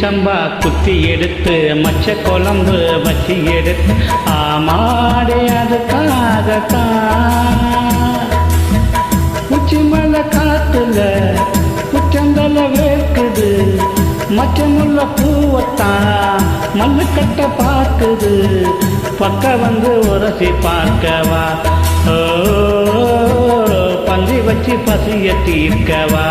சம்பா குத்தி எடுத்து மச்ச குழம்பு வச்சு எடுத்து ஆமாடே அதுக்காகத்தான் உச்சி மலை காத்துல உச்சந்தல வேர்க்குது மச்சமுள்ள பூவத்தான் மல்லு கட்ட பார்க்குது பக்க வந்து உரசி பார்க்கவா ஓ பந்தி வச்சு பசிய தீர்க்கவா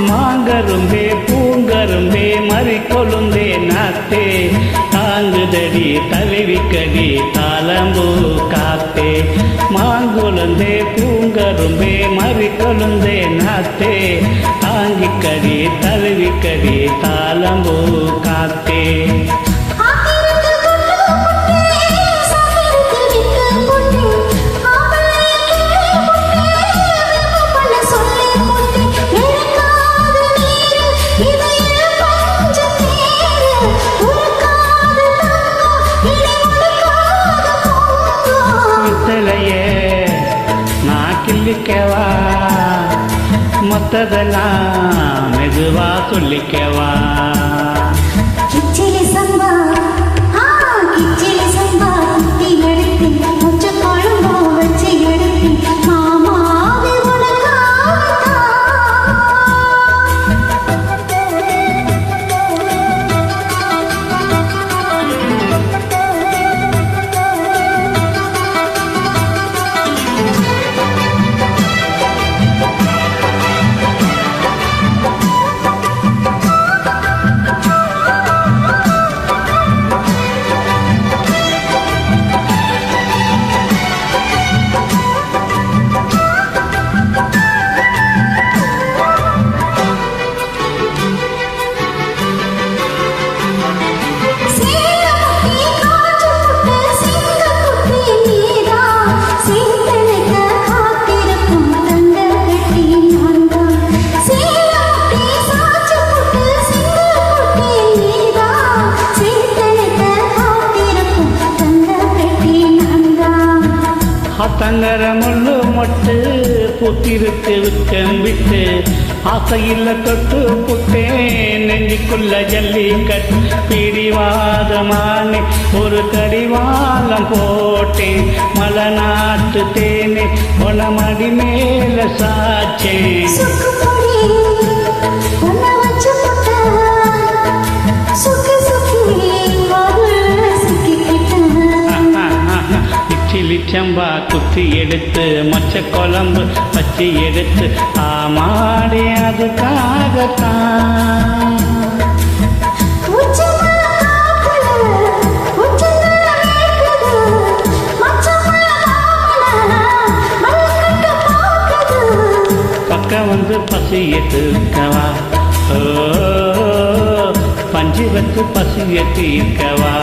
மாங்கரும்பே பூங்கரும்பே மறி கொழுந்தே நாத்தே தாங்குதடி தழுவிக்கடி தாளம்பூ காத்தே மாங்குழுந்தே பூங்கரும்பே மறி கொழுந்தே நாத்தே தாங்கிக்கடி தழுவிக்கடி தாளம்பூ காத்தே சொல்லிக்கவா மொத்ததெல்லாம் மெதுவா சொல்லிக்கவா கிச்சிலி சம்பா குத்தி எடுத்து மொச்ச குழம்பு வச்சு எடுத்து மாமாவே தங்கர முள்ளு மொட்டு புத்திருக்கு விட்டம் விட்டு ஆசையில் தொட்டு புட்டேன் நெஞ்சுக்குள்ள ஜல்லிக்கட்டு பிடிவாதமானே ஒரு கடிவாளம் போட்டேன் மலநாட்டு தேனே உளமடி மேல சாச்சேன் சம்பா குத்தி எடுத்து மச்ச குழம்பு வச்சு எடுத்து ஆமாடி அதுக்காகத்தான் பக்க வந்து பசிய தீர்க்கவா ஓ பஞ்சு வச்சு பசிய தீர்க்கவா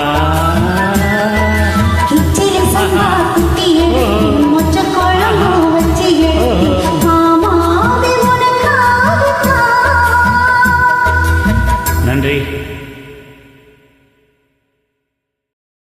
நன்றி.